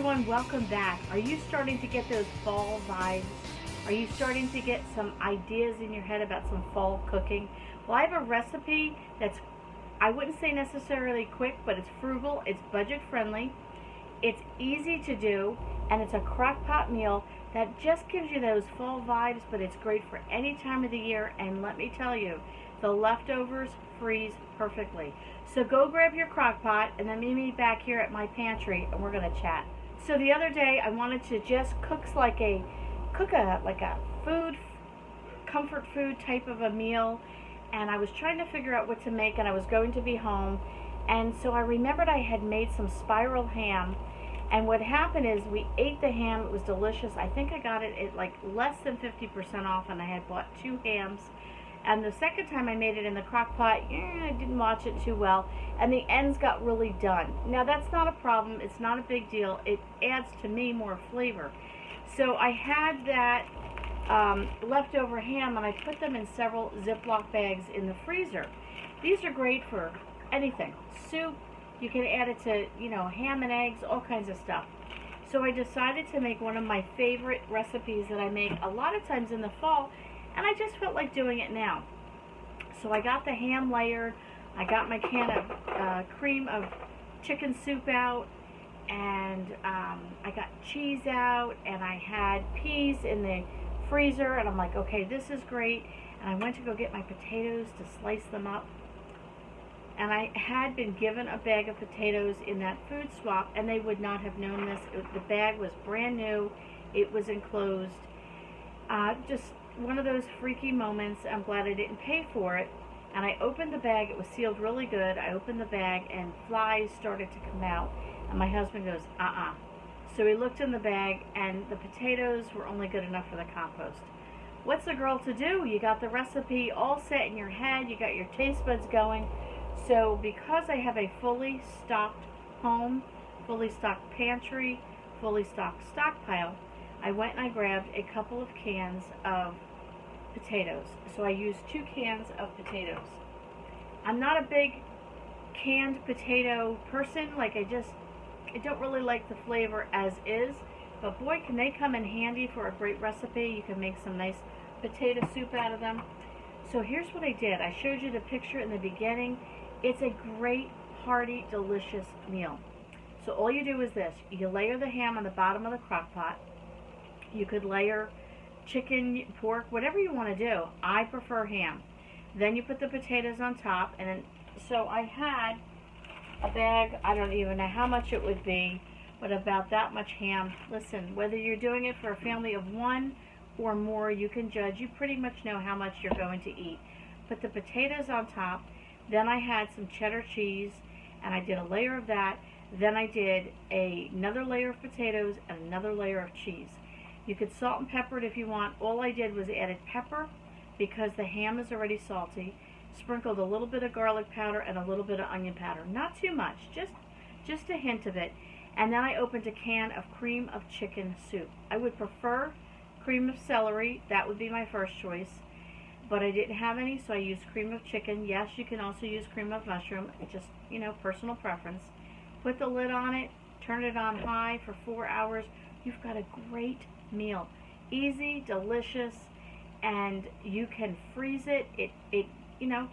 everyone, welcome back. Are you starting to get those fall vibes? Are you starting to get some ideas in your head about some fall cooking? Well, I have a recipe that's, I wouldn't say necessarily quick, but it's frugal, it's budget friendly, it's easy to do, and it's a crock pot meal that just gives you those fall vibes, but it's great for any time of the year. And let me tell you, the leftovers freeze perfectly. So go grab your crock pot and then meet me back here at my pantry and we're gonna chat. So the other day I wanted to just cook a food, comfort food type of a meal, and I was trying to figure out what to make, and I was going to be home, and so I remembered I had made some spiral ham. And what happened is we ate the ham. It was delicious. I think I got it at like less than 50% off, and I had bought 2 hams. And the second time I made it in the crock pot, I didn't watch it too well, and the ends got really done. Now that's not a problem. It's not a big deal. It adds to me more flavor. So I had that leftover ham, and I put them in several Ziploc bags in the freezer. These are great for anything. Soup. You can add it to, ham and eggs, all kinds of stuff. So I decided to make one of my favorite recipes that I make a lot of times in the fall, and I just felt like doing it now. So I got the ham layered, I got my can of cream of chicken soup out, and I got cheese out, and I had peas in the freezer, and I'm like, okay, this is great. And I went to go get my potatoes to slice them up. And I had been given a bag of potatoes in that food swap, and they would not have known this. The bag was brand new. It was enclosed. Just one of those freaky moments. I'm glad I didn't pay for it. And I opened the bag. It was sealed really good. I opened the bag, and flies started to come out. And my husband goes, So he looked in the bag, and the potatoes were only good enough for the compost. What's a girl to do? You got the recipe all set in your head. You got your taste buds going. So because I have a fully stocked home, fully stocked pantry, fully stocked stockpile, I went and I grabbed a couple of cans of potatoes. So I used 2 cans of potatoes. I'm not a big canned potato person. I don't really like the flavor as is, but boy, can they come in handy for a great recipe. You can make some nice potato soup out of them. So here's what I did. I showed you the picture in the beginning. It's a great, hearty, delicious meal. So all you do is this. You layer the ham on the bottom of the crock pot. You could layer chicken, pork, whatever you want to do. I prefer ham. Then you put the potatoes on top. And then, so I had a bag, I don't even know how much it would be, but about that much ham. Listen, whether you're doing it for a family of 1 or more, you can judge. You pretty much know how much you're going to eat. Put the potatoes on top. Then I had some cheddar cheese, and I did a layer of that. Then I did another layer of potatoes and another layer of cheese. You could salt and pepper it if you want. All I did was added pepper because the ham is already salty. Sprinkled a little bit of garlic powder and a little bit of onion powder. Not too much, just a hint of it. And then I opened a can of cream of chicken soup. I would prefer cream of celery. That would be my first choice. But I didn't have any, so I used cream of chicken. Yes, you can also use cream of mushroom. It's just, personal preference. Put the lid on it, turn it on high for 4 hours. You've got a great meal. Easy, delicious, and you can freeze it.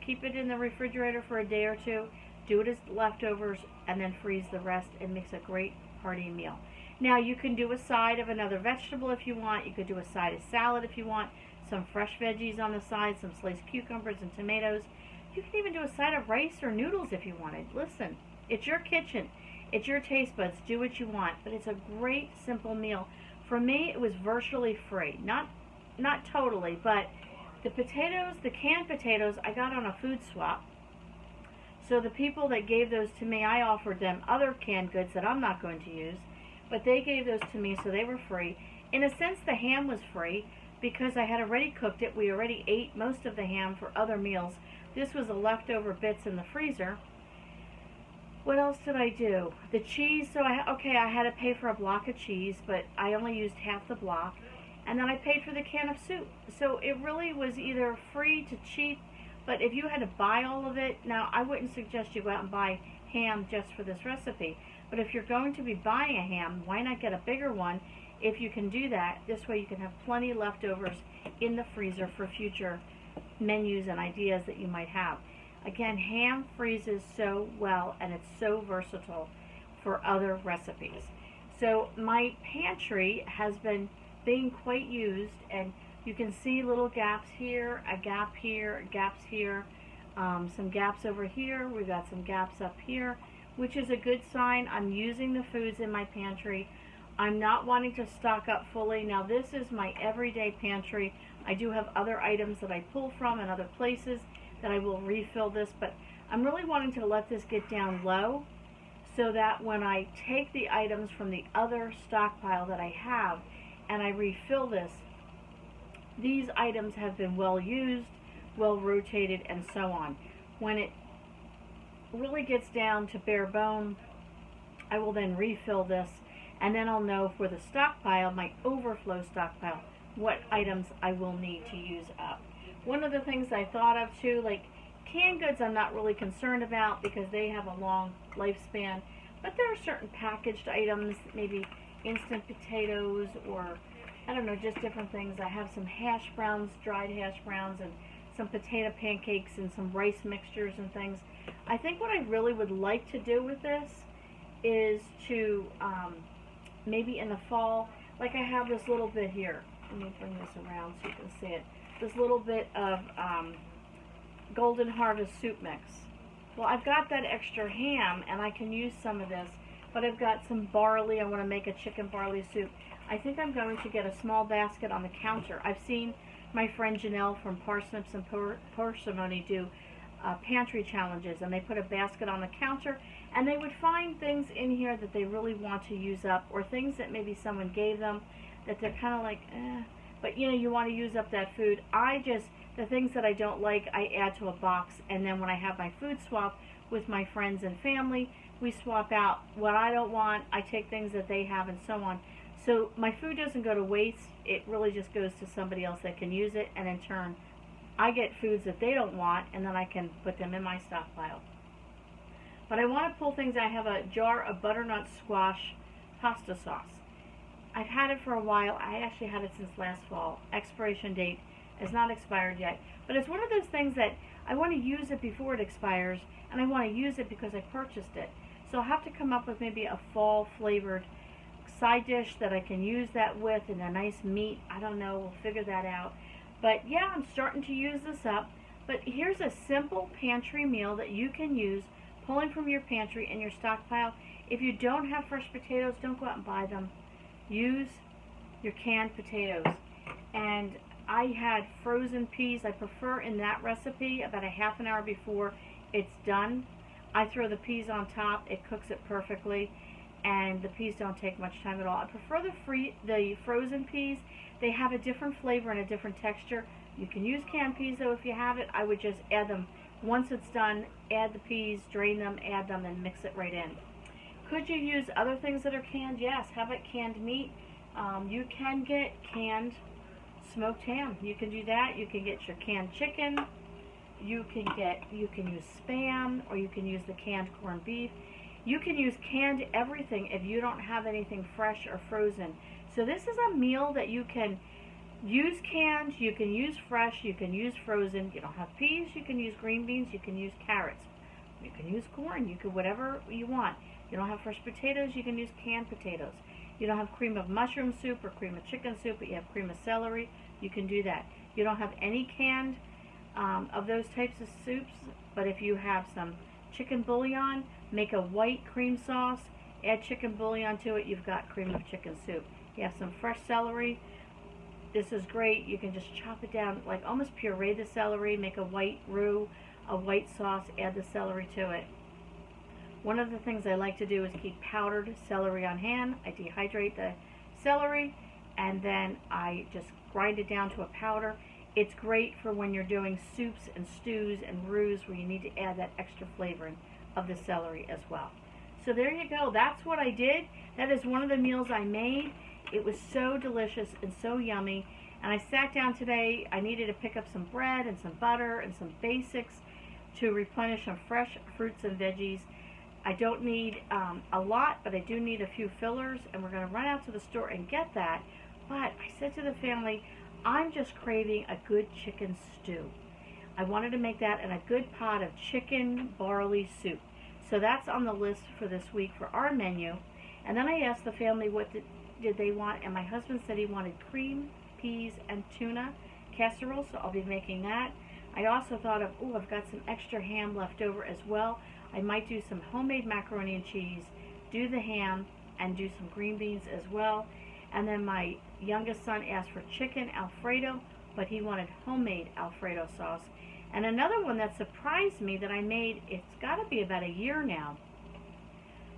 Keep it in the refrigerator for a day or 2. Do it as leftovers, and then freeze the rest. It makes a great hearty meal. Now, you can do a side of another vegetable if you want. You could do a side of salad if you want. Some fresh veggies on the side, some sliced cucumbers and tomatoes. You can even do a side of rice or noodles if you wanted. Listen, it's your kitchen. It's your taste buds. Do what you want. But it's a great, simple meal. For me, it was virtually free. Not totally, but the potatoes, the canned potatoes, I got on a food swap. So the people that gave those to me, I offered them other canned goods that I'm not going to use. But they gave those to me, so they were free. In a sense, the ham was free, because I had already cooked it. We already ate most of the ham for other meals. This was the leftover bits in the freezer. What else did I do? The cheese, so I had to pay for a block of cheese, but I only used half the block. And then I paid for the can of soup. So it really was either free to cheap, but if you had to buy all of it, now I wouldn't suggest you go out and buy ham just for this recipe. But if you're going to be buying a ham, why not get a bigger one if you can do that? This way you can have plenty leftovers in the freezer for future menus and ideas that you might have. Again, ham freezes so well, and it's so versatile for other recipes. So my pantry has been being quite used, and you can see little gaps here, a gap here, gaps here, some gaps over here. We've got some gaps up here, which is a good sign. I'm using the foods in my pantry. I'm not wanting to stock up fully. Now this is my everyday pantry. I do have other items that I pull from in other places that I will refill this, but I'm really wanting to let this get down low so that when I take the items from the other stockpile that I have and I refill this, these items have been well used, well rotated, and so on. When it really gets down to bare bone, I will then refill this, and then I'll know for the stockpile, my overflow stockpile, what items I will need to use up. One of the things I thought of too, like canned goods I'm not really concerned about because they have a long lifespan, but there are certain packaged items, maybe instant potatoes, or I don't know, just different things. I have some hash browns, dried hash browns, and some potato pancakes and some rice mixtures and things. I think what I really would like to do with this is to maybe in the fall, like I have this little bit here. Let me bring this around so you can see it. This little bit of Golden Harvest soup mix. Well, I've got that extra ham and I can use some of this, but I've got some barley. I want to make a chicken barley soup. I think I'm going to get a small basket on the counter. I've seen my friend Janelle from Parsnips and Parsimony do pantry challenges, and they put a basket on the counter, and they would find things in here that they really want to use up, or things that maybe someone gave them that they're kind of like, but you know, you want to use up that food. The things that I don't like, I add to a box, and then when I have my food swap with my friends and family, we swap out what I don't want, I take things that they have, and so on. So my food doesn't go to waste, it really just goes to somebody else that can use it, and in turn, I get foods that they don't want, and then I can put them in my stockpile. But I want to pull things. I have a jar of butternut squash pasta sauce. I've had it for a while. I actually had it since last fall. Expiration date is not expired yet. But it's one of those things that I want to use it before it expires, and I want to use it because I purchased it. So I'll have to come up with maybe a fall flavored side dish that I can use that with, and a nice meat. I don't know. We'll figure that out. But yeah, I'm starting to use this up. But here's a simple pantry meal that you can use, pulling from your pantry and your stockpile. If you don't have fresh potatoes, don't go out and buy them. Use your canned potatoes. And I had frozen peas. I prefer in that recipe about a half an hour before it's done. I throw the peas on top. It cooks it perfectly, and the peas don't take much time at all. I prefer the frozen peas. They have a different flavor and a different texture. You can use canned peas though if you have it. I would just add them once it's done. Add the peas, drain them, add them, and mix it right in. Could you use other things that are canned? Yes. How about canned meat? You can get canned smoked ham. You can do that. You can get your canned chicken. You can use Spam, or you can use the canned corned beef. You can use canned everything if you don't have anything fresh or frozen. So this is a meal that you can use canned, you can use fresh, you can use frozen. You don't have peas, you can use green beans, you can use carrots, you can use corn, you can whatever you want. You don't have fresh potatoes, you can use canned potatoes. You don't have cream of mushroom soup or cream of chicken soup, but you have cream of celery, you can do that. You don't have any canned of those types of soups, but if you have some chicken bouillon, make a white cream sauce, add chicken bouillon to it, you've got cream of chicken soup. You have some fresh celery. This is great. You can just chop it down, like almost puree the celery, make a white roux, a white sauce, add the celery to it. One of the things I like to do is keep powdered celery on hand. I dehydrate the celery, and then I just grind it down to a powder. It's great for when you're doing soups and stews and roux where you need to add that extra flavoring of the celery as well. So there you go. That's what I did. That is one of the meals I made. It was so delicious and so yummy. And I sat down today. I needed to pick up some bread and some butter and some basics to replenish some fresh fruits and veggies. I don't need a lot, but I do need a few fillers, and we're going to run out to the store and get that. But I said to the family, I'm just craving a good chicken stew. I wanted to make that in a good pot of chicken barley soup. So that's on the list for this week for our menu. And then I asked the family what did they want, and my husband said he wanted cream, peas, and tuna casserole, so I'll be making that. I also thought of, oh, I've got some extra ham left over as well. I might do some homemade macaroni and cheese, do the ham, and do some green beans as well. And then my youngest son asked for chicken Alfredo, but he wanted homemade Alfredo sauce. And another one that surprised me that I made, it's got to be about a year now.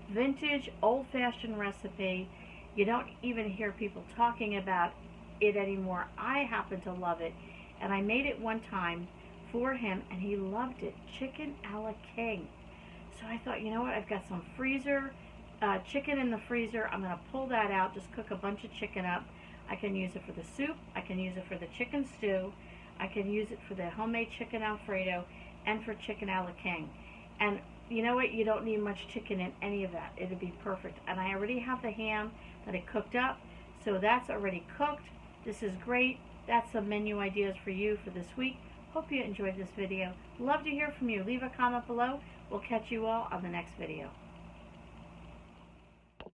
Vintage, old-fashioned recipe. You don't even hear people talking about it anymore. I happen to love it. And I made it one time for him, and he loved it. Chicken a la king. So I thought, you know what? I've got some chicken in the freezer. I'm going to pull that out, just cook a bunch of chicken up. I can use it for the soup. I can use it for the chicken stew. I can use it for the homemade chicken Alfredo and for chicken a la king. And you know what? You don't need much chicken in any of that. It'll be perfect. And I already have the ham that I cooked up, so that's already cooked. This is great. That's some menu ideas for you for this week. Hope you enjoyed this video. Love to hear from you. Leave a comment below. We'll catch you all on the next video.